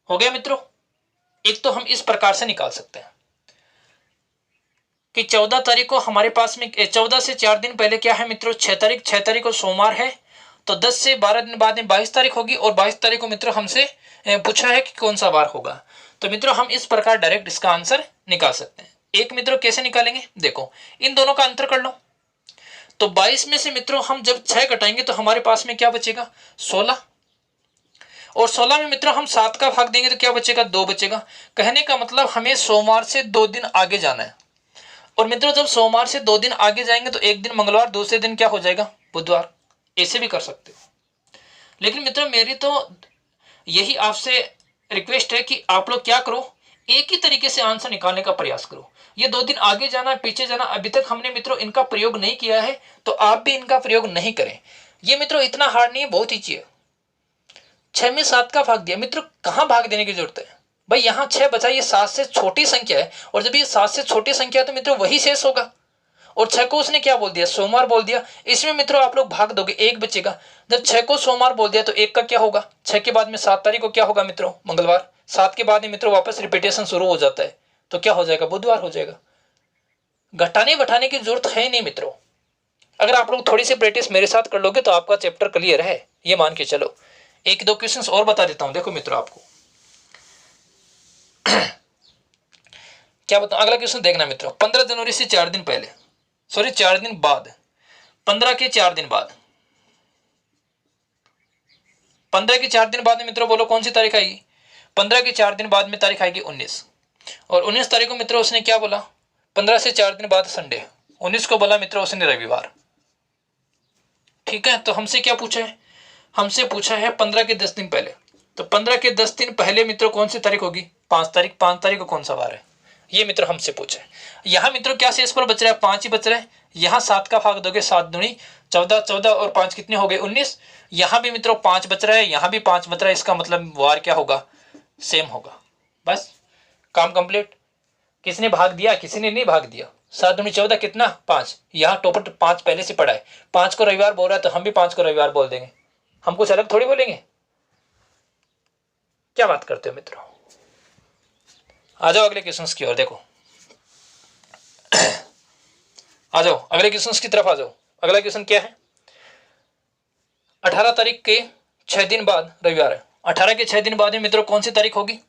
हो गया मित्रों? एक तो हम इस प्रकार से निकाल सकते हैं कि 14 तारीख को हमारे पास में 14 से 4 दिन पहले क्या है मित्रों? 6 तारीख। 6 तारीख को सोमवार है तो 10 से 12 दिन बाद में 22 तारीख होगी और 22 तारीख को मित्रों हमसे पूछा है कि कौन सा वार होगा। तो मित्रों हम इस प्रकार डायरेक्ट इसका आंसर निकाल सकते हैं। एक मित्रों कैसे निकालेंगे? देखो इन दोनों का अंतर कर लो। तो 22 में से मित्रों हम जब 6 घटाएंगे तो हमारे पास में क्या बचेगा? 16। और 16 में मित्रों हम 7 का भाग देंगे तो क्या बचेगा? 2 बचेगा। कहने का मतलब हमें सोमवार से 2 दिन आगे जाना है। और मित्रों जब सोमवार से 2 दिन आगे जाएंगे तो एक दिन मंगलवार, दूसरे दिन क्या हो जाएगा? बुधवार। ऐसे भी कर सकते हो। लेकिन मित्रों मेरी तो यही आपसे रिक्वेस्ट है कि आप लोग क्या करो, एक ही तरीके से आंसर निकालने का प्रयास करो। ये 2 दिन आगे जाना पीछे जाना अभी तक हमने मित्रों इनका प्रयोग नहीं किया है तो आप भी इनका प्रयोग नहीं करें। ये मित्रों इतना हार्ड नहीं है, बहुत ईजी है। 6 में 7 का भाग दिया मित्रों, कहां भाग देने की जरूरत है? भाई यहाँ 6 बचा, ये 7 से छोटी संख्या है, और जब ये 7 से छोटी संख्या है तो मित्रों वही शेष होगा। और 6 को उसने क्या बोल दिया, सोमवार बोल दिया। इसमें मित्रों आप लोग भाग दोगे, 1 बचेगा। जब 6 को सोमवार बोल दिया तो 1 का क्या होगा, 6 के बाद में 7 तारीख को क्या होगा मित्रों, मंगलवार। 7 के बाद में मित्रों वापस रिपीटेशन शुरू हो जाता है, तो क्या हो जाएगा, बुधवार हो जाएगा। घटाने बढ़ाने की जरूरत है नहीं मित्रों। अगर आप लोग थोड़ी सी प्रैक्टिस मेरे साथ कर लोगे तो आपका चैप्टर क्लियर है, ये मान के चलो। एक दो क्वेश्चंस और बता देता हूं, देखो मित्रों आपको क्या बताऊं। अगला क्वेश्चन देखना मित्रों, 15 जनवरी से 4 दिन पहले, सॉरी 4 दिन बाद, 15 के 4 दिन बाद, 15 के 4 दिन बाद में मित्रों बोलो कौन सी तारीख आएगी। 15 के 4 दिन बाद में तारीख आएगी 19, और 19 तारीख को मित्रों उसने क्या बोला, 15 से 4 दिन बाद संडे, 19 को बोला मित्रों उसने रविवार। ठीक है, तो हमसे क्या पूछा है, हमसे पूछा है 15 के 10 दिन पहले। तो 15 के 10 दिन पहले मित्रों कौन सी तारीख होगी, 5 तारीख। 5 तारीख को कौन सा वार है, ये मित्रों हमसे पूछा है। यहाँ मित्रों क्या शेष पर बच रहा है, 5 ही बच रहा है। यहाँ 7 का भाग दोगे, 7 दूनी 14, 14 और 5 कितने हो गए, 19। यहाँ भी मित्रों 5 बच रहा है, यहाँ भी 5 बच रहा है, इसका मतलब वार क्या होगा, सेम होगा। बस काम कंप्लीट। किसने भाग दिया, किसी ने नहीं भाग दिया। 7 दूनी 14 कितना, 5। यहाँ टोपट 5 पहले से पड़ा है, 5 को रविवार बोल रहा है तो हम भी 5 को रविवार बोल देंगे, हम कुछ अलग थोड़ी बोलेंगे। क्या बात करते हो मित्रों। आ जाओ अगले क्वेश्चन की ओर, देखो आ जाओ अगले क्वेश्चन की तरफ आ जाओ। अगला क्वेश्चन क्या है, 18 तारीख के 6 दिन बाद रविवार है। 18 के 6 दिन बाद में मित्रों कौन सी तारीख होगी,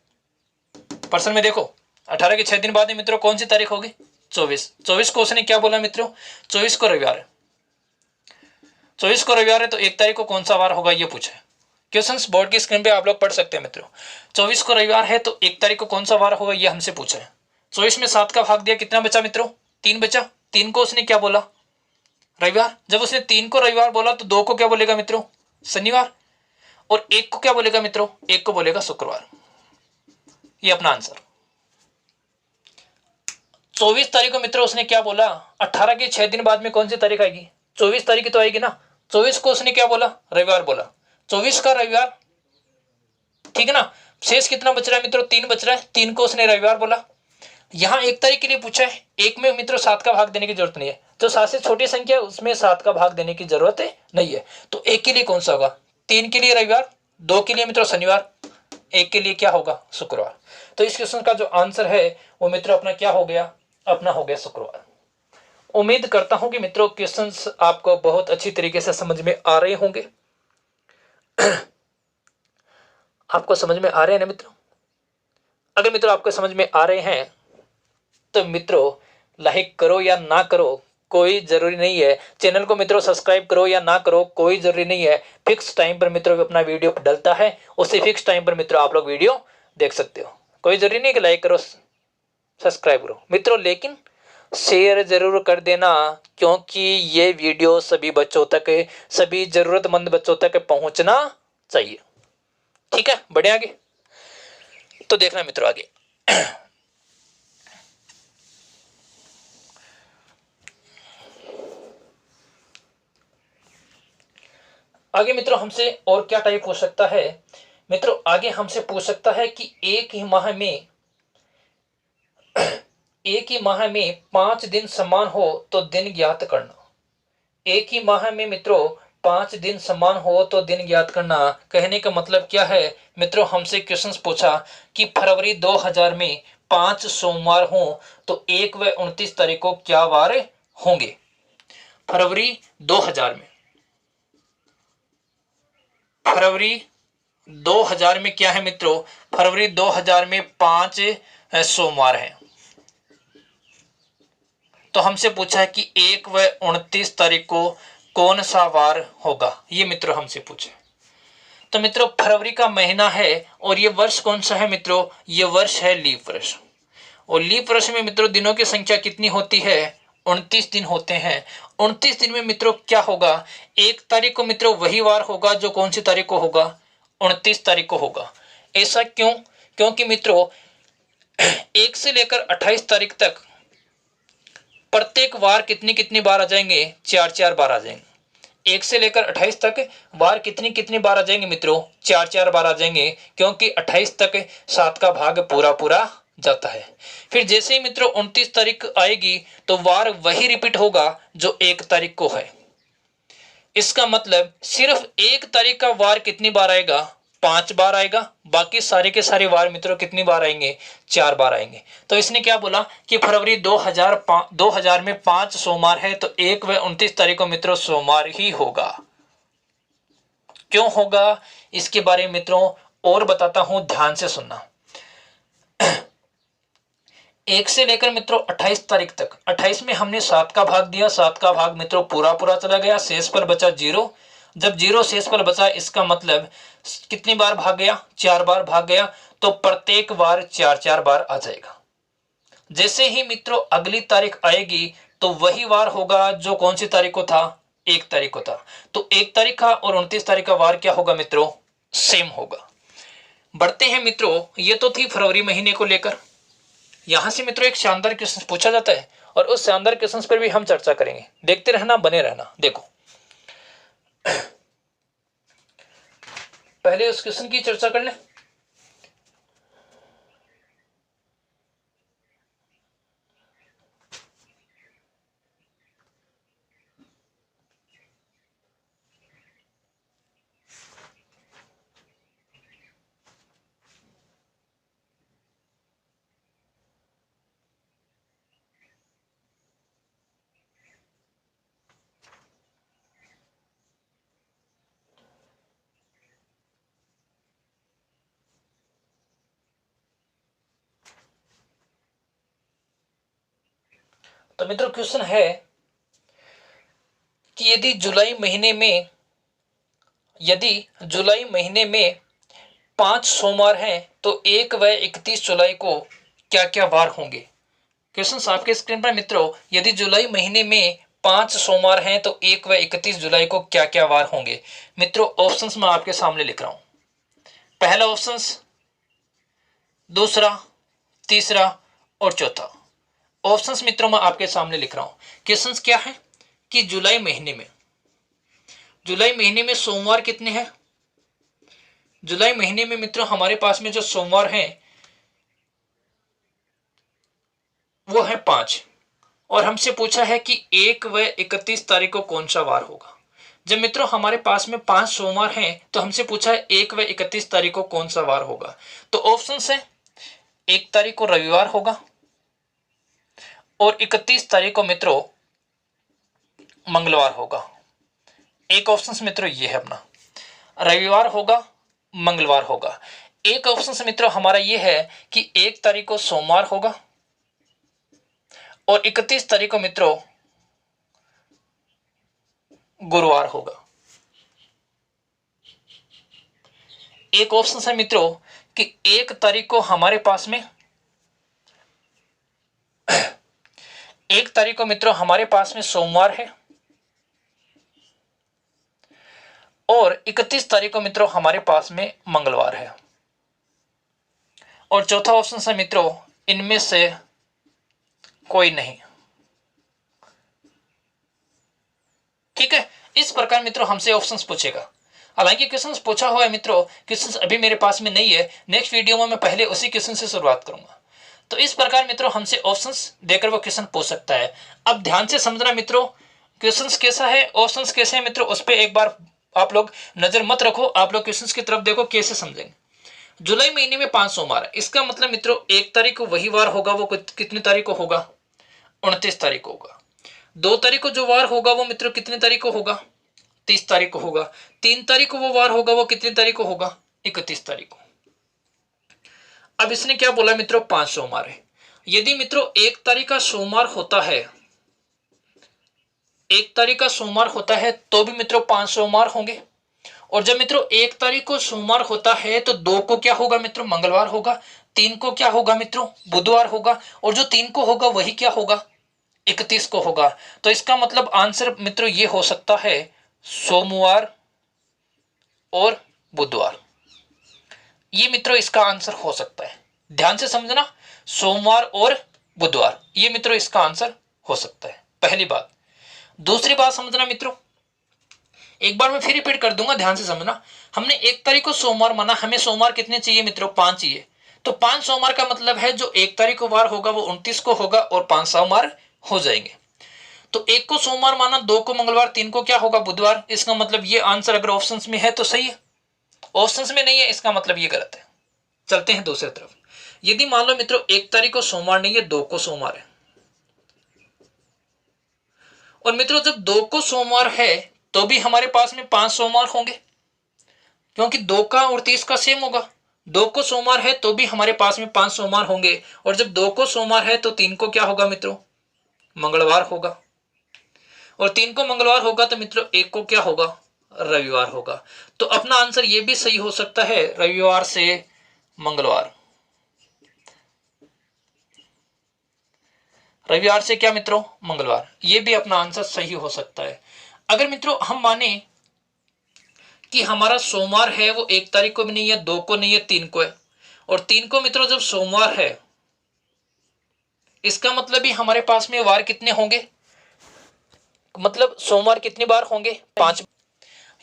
प्रश्न में देखो 18 के 6 दिन बाद में मित्रों कौन सी तारीख होगी, 24। 24 को उसने क्या बोला मित्रों, 24 को रविवार है। 24 को रविवार है तो 1 तारीख को कौन सा वार होगा, ये पूछा है। क्वेश्चंस बोर्ड की स्क्रीन पे आप लोग पढ़ सकते हैं मित्रों। 24 को रविवार है तो 1 तारीख को कौन सा वार होगा, ये हमसे पूछा है। 24 में 7 का भाग दिया, कितना बचा मित्रों, 3 बचा। 3 को उसने क्या बोला, रविवार। जब उसने 3 को रविवार बोला तो 2 को क्या बोलेगा मित्रों, शनिवार। और 1 को क्या बोलेगा मित्रों, 1 को बोलेगा शुक्रवार। ये अपना आंसर। 24 तारीख को मित्रों उसने क्या बोला, 18 के 6 दिन बाद में कौन सी तारीख आएगी, 24 तारीख तो आएगी ना। 24 को उसने क्या बोला, रविवार बोला। 24 का रविवार, ठीक है ना। शेष कितना बच रहा है मित्रों, 3 बच रहा है। 3 को उसने रविवार बोला। यहाँ 1 तारीख के लिए पूछा है, 1 में मित्रों 7 का भाग देने की जरूरत नहीं है। जो 7 से छोटी संख्या है उसमें 7 का भाग देने की जरूरत नहीं है। तो 1 के लिए कौन सा होगा, 3 के लिए रविवार, 2 के लिए मित्रों शनिवार, 1 के लिए क्या होगा, शुक्रवार। तो इस क्वेश्चन का जो आंसर है वो मित्रों अपना क्या हो गया, अपना हो गया शुक्रवार। उम्मीद करता हूं कि मित्रों क्वेश्चंस आपको बहुत अच्छी तरीके से समझ में आ रहे होंगे। आपको समझ में आ रहे हैं ना मित्रों। अगर मित्रों आपको समझ में आ रहे हैं तो मित्रों लाइक करो या ना करो कोई जरूरी नहीं है। चैनल को मित्रों सब्सक्राइब करो या ना करो कोई जरूरी नहीं है। फिक्स टाइम पर मित्रों अपना वीडियो डलता है, उसी फिक्स टाइम पर मित्रों आप लोग वीडियो देख सकते हो। कोई जरूरी नहीं कि लाइक करो सब्सक्राइब करो मित्रों, लेकिन शेयर जरूर कर देना, क्योंकि ये वीडियो सभी बच्चों तक, सभी जरूरतमंद बच्चों तक पहुंचना चाहिए। ठीक है, बढ़े आगे। तो देखना मित्रों आगे आगे मित्रों हमसे और क्या टाइप हो सकता है। मित्रों आगे हमसे पूछ सकता है कि एक ही माह में 5 दिन समान हो तो दिन ज्ञात करना। एक ही माह में मित्रों 5 दिन समान हो तो दिन ज्ञात करना। कहने का मतलब क्या है मित्रों, हमसे क्वेश्चन पूछा कि फरवरी 2000 में 5 सोमवार हो तो 1 व 29 तारीख को क्या वार होंगे। फरवरी 2000 में क्या है मित्रों, फरवरी 2000 में 5 सोमवार है। तो हमसे पूछा है कि 1 व 29 तारीख को कौन सा वार होगा, ये मित्रों हमसे पूछा है। तो मित्रों फरवरी का महीना है और ये वर्ष कौन सा है मित्रों, ये वर्ष है लीप वर्ष। और लीप वर्ष में मित्रों दिनों की संख्या कितनी होती है, 29 दिन होते हैं। 29 दिन में मित्रों क्या होगा, 1 तारीख को मित्रों वही वार होगा जो कौन सी तारीख को होगा, 29 तारीख को होगा। ऐसा क्यों, क्योंकि मित्रों 1 से लेकर 28 तारीख तक प्रत्येक वार कितनी कितनी बार आ जाएंगे, 4 4 बार आ जाएंगे। 1 से लेकर 28 तक वार कितनी कितनी बार आ जाएंगे मित्रों? 4 बार आ जाएंगे, क्योंकि 28 तक 7 का भाग पूरा पूरा जाता है। फिर जैसे ही मित्रों 29 तारीख आएगी तो वार वही रिपीट होगा जो 1 तारीख को है। इसका मतलब सिर्फ 1 तारीख का वार कितनी बार आएगा? 5 बार आएगा। बाकी सारे के सारे वार मित्रों कितनी बार आएंगे? 4 बार आएंगे। तो इसने क्या बोला कि फरवरी 2000 में 5 सोमवार है, तो 1 व 29 तारीख को मित्रों सोमवार ही होगा। क्यों होगा इसके बारे में मित्रों और बताता हूं, ध्यान से सुनना। 1 से लेकर मित्रों 28 तारीख तक, 28 में हमने 7 का भाग दिया, 7 का भाग मित्रों पूरा पूरा चला गया, शेष पर बचा 0। जब 0 शेष पर बचा, इसका मतलब कितनी बार भाग गया? 4 बार भाग गया। तो प्रत्येक बार 4 बार आ जाएगा। जैसे ही मित्रों अगली तारीख आएगी तो वही वार होगा जो कौन सी तारीख को था? 1 तारीख को था। तो 1 तारीख का और 29 तारीख का वार क्या होगा मित्रों? सेम होगा। बढ़ते हैं मित्रों, ये तो थी फरवरी महीने को लेकर। यहां से मित्रों एक शानदार क्वेश्चन पूछा जाता है और उस शानदार क्वेश्चन पर भी हम चर्चा करेंगे। देखते रहना, बने रहना। देखो, पहले उस क्वेश्चन की चर्चा कर लें। तो मित्रों क्वेश्चन है कि यदि जुलाई महीने में 5 सोमवार हैं तो 1 व 31 जुलाई को क्या क्या वार होंगे? क्वेश्चन आपके स्क्रीन पर मित्रों, यदि जुलाई महीने में 5 सोमवार हैं तो 1 व 31 जुलाई को क्या क्या वार होंगे? मित्रों ऑप्शंस मैं आपके सामने लिख रहा हूं। पहला ऑप्शंस, दूसरा, तीसरा और चौथा। ऑप्शंस मित्रों मैं आपके सामने लिख रहा हूं। क्वेश्चंस क्या है कि जुलाई महीने में सोमवार कितने हैं? जुलाई महीने में मित्रों हमारे पास में जो सोमवार हैं वो है 5, और हमसे पूछा है कि 1 व 31 तारीख को कौन सा वार होगा। जब मित्रों हमारे पास में 5 सोमवार हैं तो हमसे पूछा है 1 व 31 तारीख को कौन सा वार होगा। तो ऑप्शन है 1 तारीख को रविवार होगा और 31 तारीख को मित्रों मंगलवार होगा। एक ऑप्शन मित्रों ये है अपना, रविवार होगा, मंगलवार होगा। एक ऑप्शन मित्रों हमारा ये है कि 1 तारीख को सोमवार होगा और 31 तारीख को मित्रों गुरुवार होगा। एक ऑप्शन है मित्रों कि 1 तारीख को हमारे पास में 1 तारीख को मित्रों हमारे पास में सोमवार है और 31 तारीख को मित्रों हमारे पास में मंगलवार है। और चौथा ऑप्शन है मित्रों इनमें से कोई नहीं। ठीक है, इस प्रकार मित्रों हमसे ऑप्शंस पूछेगा। हालांकि क्वेश्चंस पूछा हुआ है मित्रों, क्वेश्चंस अभी मेरे पास में नहीं है। नेक्स्ट वीडियो में मैं पहले उसी क्वेश्चन से शुरुआत करूंगा। तो इस प्रकार मित्रों हमसे ऑप्शंस देकर वो क्वेश्चन पूछ सकता है। अब ध्यान से समझना मित्रों, क्वेश्चंस कैसा है, ऑप्शंस कैसे हैं मित्रों, उस पर एक बार आप लोग नजर मत रखो, आप लोग क्वेश्चंस की तरफ देखो कैसे समझेंगे। जुलाई महीने में 5 सोमवार, इसका मतलब मित्रों 1 तारीख को वही वार होगा, वो कितनी तारीख को होगा? 29 तारीख को होगा। 2 तारीख को जो वार होगा वो मित्रों कितनी तारीख को होगा? 30 तारीख को होगा। 3 तारीख को वो वार होगा, वो कितनी तारीख को होगा? 31 तारीख को। अब इसने क्या बोला मित्रों? 5 सोमवार है। यदि मित्रों 1 तारीख का सोमवार होता है, 1 तारीख का सोमवार होता है तो भी मित्रों 5 सोमवार होंगे। और जब मित्रों 1 तारीख को सोमवार होता है तो 2 को क्या होगा मित्रों? मंगलवार होगा। 3 को क्या होगा मित्रों? बुधवार होगा। और जो 3 को होगा वही क्या होगा? 31 को होगा। तो इसका मतलब आंसर मित्रों ये हो सकता है सोमवार और बुधवार। ये मित्रों इसका आंसर हो सकता है। ध्यान से समझना, सोमवार और बुधवार, ये मित्रों इसका आंसर हो सकता है। पहली बात। दूसरी बात समझना मित्रों, एक बार मैं फिर रिपीट कर दूंगा, ध्यान से समझना। हमने 1 तारीख को सोमवार माना, हमें सोमवार कितने चाहिए मित्रों? 5 चाहिए। तो 5 सोमवार का मतलब है जो 1 तारीख को वार होगा वो 29 को होगा और 5 सोमवार हो जाएंगे। तो 1 को सोमवार माना, 2 को मंगलवार, 3 को क्या होगा? बुधवार। इसका मतलब ये आंसर अगर ऑप्शंस में है तो सही है, ऑप्शंस में नहीं है इसका मतलब ये गलत है। चलते हैं दूसरी तरफ। यदि मान लो मित्रों 1 तारीख को सोमवार नहीं है, 2 को सोमवार है, और मित्रों जब 2 को सोमवार है तो भी हमारे पास में 5 सोमवार होंगे, क्योंकि 2 का और 30 का सेम होगा। 2 को सोमवार है तो भी हमारे पास में 5 सोमवार होंगे, और जब 2 को सोमवार है तो 3 को क्या होगा मित्रों? मंगलवार होगा, और 3 को मंगलवार होगा तो मित्रों 1 को क्या होगा? रविवार होगा। तो अपना आंसर ये भी सही हो सकता है, रविवार से मंगलवार। रविवार से क्या मित्रों? मंगलवार। ये भी अपना आंसर सही हो सकता है। अगर मित्रों हम माने कि हमारा सोमवार है वो 1 तारीख को भी नहीं है, 2 को नहीं है, 3 को है, और 3 को मित्रों जब सोमवार है, इसका मतलब भी हमारे पास में वार कितने होंगे? मतलब सोमवार कितनी बार होंगे? 5।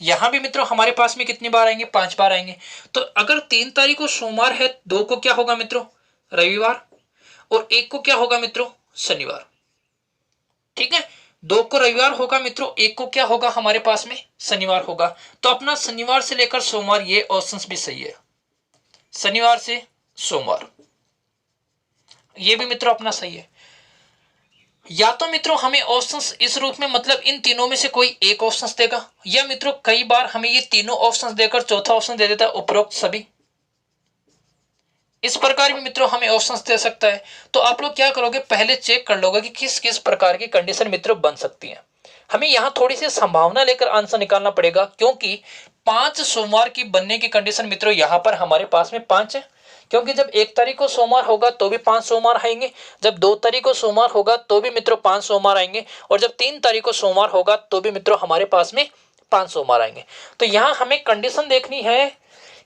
यहां भी मित्रों हमारे पास में कितनी बार आएंगे? 5 बार आएंगे। तो अगर 3 तारीख को सोमवार है, 2 को क्या होगा मित्रों? रविवार, और 1 को क्या होगा मित्रों? शनिवार। ठीक है, 2 को रविवार होगा मित्रों, 1 को क्या होगा हमारे पास में? शनिवार होगा। तो अपना शनिवार से लेकर सोमवार ये ऑप्शंस भी सही है, शनिवार से सोमवार, ये भी मित्रों अपना सही है। या तो मित्रों हमें ऑप्शंस इस रूप में, मतलब इन तीनों में से कोई एक ऑप्शंस देगा, या मित्रों कई बार हमें ये तीनों ऑप्शंस देकर चौथा ऑप्शन दे देता है उपरोक्त सभी। इस प्रकार भी मित्रों हमें ऑप्शंस दे सकता है। तो आप लोग क्या करोगे? पहले चेक कर लोगे कि किस किस प्रकार की कंडीशन मित्रों बन सकती है। हमें यहां थोड़ी सी संभावना लेकर आंसर निकालना पड़ेगा, क्योंकि 5 सोमवार की बनने की कंडीशन मित्रों यहां पर हमारे पास में 5 है, क्योंकि जब 1 तारीख को सोमवार होगा तो भी 5 सोमवार आएंगे, जब 2 तारीख को सोमवार होगा तो भी मित्रों 5 सोमवार आएंगे, और जब 3 तारीख को सोमवार होगा तो भी मित्रों हमारे पास में 5 सोमवार आएंगे। तो यहां हमें कंडीशन देखनी है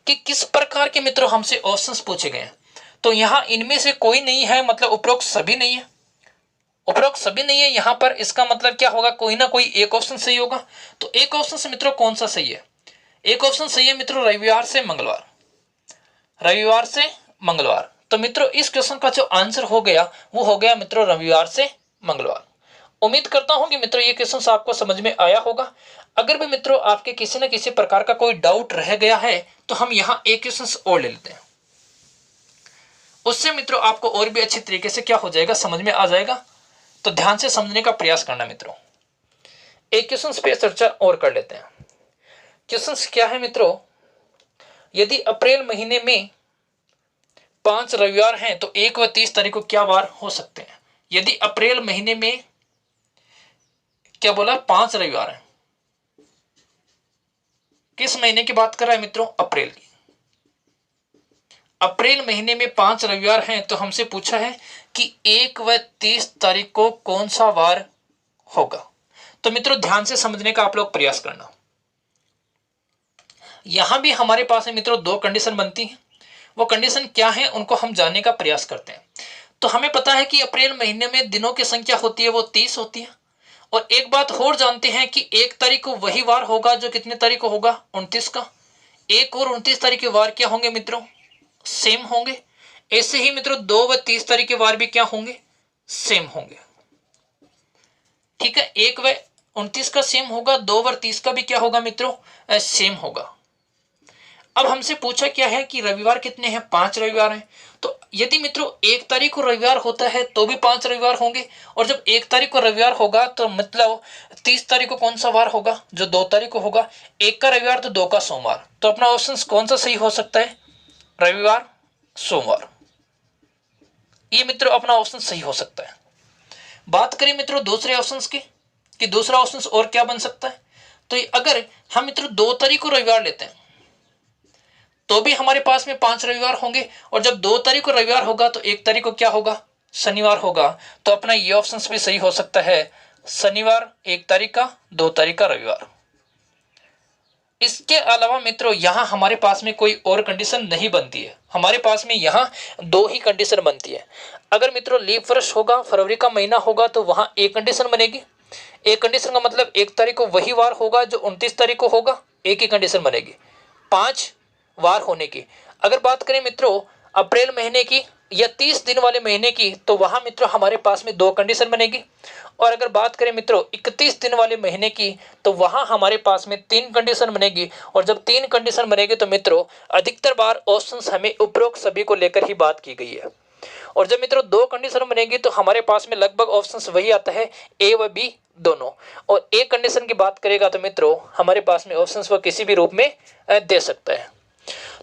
कि किस प्रकार के मित्रों हमसे ऑप्शंस पूछे गए हैं। तो यहां इनमें से कोई नहीं है, मतलब उपरोक्त सभी नहीं है, उपरोक्त सभी नहीं है यहां पर। इसका मतलब क्या होगा? कोई ना कोई एक ऑप्शन सही होगा। तो एक ऑप्शन से मित्रों कौन सा सही है? एक ऑप्शन सही है मित्रों रविवार से मंगलवार, रविवार से मंगलवार। तो मित्रों इस क्वेश्चन का जो आंसर हो गया वो हो गया मित्रों रविवार से मंगलवार। उम्मीद करता हूं कि मित्रों ये क्वेश्चन आपको समझ में आया होगा। अगर भी मित्रों आपके किसी न किसी प्रकार का कोई डाउट रह गया है तो हम यहाँ एक क्वेश्चन और ले लेते हैं, उससे मित्रों आपको और भी अच्छी तरीके से क्या हो जाएगा? समझ में आ जाएगा। तो ध्यान से समझने का प्रयास करना मित्रों। एक क्वेश्चन पे चर्चा और कर लेते हैं। क्वेश्चन क्या है मित्रों? यदि अप्रैल महीने में 5 रविवार हैं तो 1 व 30 तारीख को क्या वार हो सकते हैं? यदि अप्रैल महीने में क्या बोला? 5 रविवार हैं। किस महीने की बात कर रहा है मित्रों? अप्रैल की। अप्रैल महीने में 5 रविवार हैं, तो हमसे पूछा है कि 1 व 30 तारीख को कौन सा वार होगा। तो मित्रों ध्यान से समझने का आप लोग प्रयास करना। यहां भी हमारे पास है मित्रों 2 कंडीशन बनती हैं। वो कंडीशन क्या है उनको हम जानने का प्रयास करते हैं। तो हमें पता है कि अप्रैल महीने में दिनों की संख्या होती है वो 30 होती है, और एक बात और जानते हैं कि 1 तारीख को वही वार होगा जो कितने तारीख को होगा? 29 का। 1 और 29 तारीख के वार क्या होंगे मित्रों? सेम होंगे। ऐसे ही मित्रों 2 व 30 तारीख के वार भी क्या होंगे? सेम होंगे। ठीक है, 1 व 29 का सेम होगा, 2 व 30 का भी क्या होगा मित्रों? सेम होगा। अब हमसे पूछा क्या है कि रविवार कितने हैं? 5 रविवार हैं। तो यदि मित्रों 1 तारीख को रविवार होता है तो भी 5 रविवार होंगे, और जब 1 तारीख को रविवार होगा तो मतलब 30 तारीख को कौन सा वार होगा? जो 2 तारीख को होगा। 1 का रविवार तो 2 का सोमवार। तो अपना ऑप्शन कौन सा सही हो सकता है? रविवार सोमवार। ये मित्रों अपना ऑप्शन सही हो सकता है। बात करें मित्रों दूसरे ऑप्शंस की कि दूसरा ऑप्शन और क्या बन सकता है, तो अगर हम मित्रों 2 तारीख को रविवार लेते हैं तो भी हमारे पास में 5 रविवार होंगे, और जब 2 तारीख को रविवार होगा तो 1 तारीख को क्या होगा? शनिवार होगा। तो अपना ये ऑप्शन भी सही हो सकता है, शनिवार 1 तारीख का, 2 तारीख का रविवार। इसके अलावा मित्रों यहाँ हमारे पास में कोई और कंडीशन नहीं बनती है। हमारे पास में यहाँ 2 ही कंडीशन बनती है। अगर मित्रों लीप वर्ष होगा, फरवरी का महीना होगा, तो वहां एक कंडीशन बनेगी। एक कंडीशन का मतलब 1 तारीख को वही वार होगा जो 29 तारीख को होगा, एक ही कंडीशन बनेगी। 5 वार होने की। अगर बात करें मित्रों अप्रैल महीने की या 30 दिन वाले महीने की, तो वहां मित्रों हमारे पास में 2 कंडीशन बनेगी। और अगर बात करें मित्रों 31 दिन वाले महीने की, तो वहां हमारे पास में 3 कंडीशन बनेगी। और जब 3 कंडीशन बनेगी तो मित्रों अधिकतर बार ऑप्शंस हमें उपरोक्त सभी को लेकर ही बात की गई है। और जब मित्रों 2 कंडीशन बनेगी तो हमारे पास में लगभग ऑप्शंस वही आता है, ए व बी दोनों। और एक कंडीशन की बात करेगा तो मित्रों हमारे पास में ऑप्शंस वो किसी भी रूप में दे सकता है।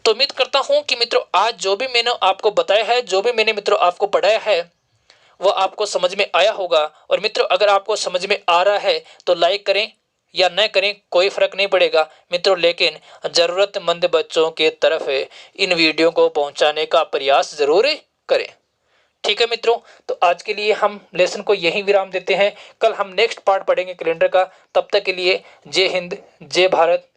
तो उम्मीद करता हूं कि मित्रों आज जो भी मैंने आपको बताया है, जो भी मैंने मित्रों आपको पढ़ाया है, वो आपको समझ में आया होगा। और मित्रों अगर आपको समझ में आ रहा है तो लाइक करें या न करें कोई फर्क नहीं पड़ेगा मित्रों, लेकिन जरूरतमंद बच्चों के तरफ इन वीडियो को पहुंचाने का प्रयास जरूर करें। ठीक है मित्रों, तो आज के लिए हम लेसन को यहीं विराम देते हैं। कल हम नेक्स्ट पार्ट पढ़ेंगे कैलेंडर का। तब तक के लिए जय हिंद, जय भारत,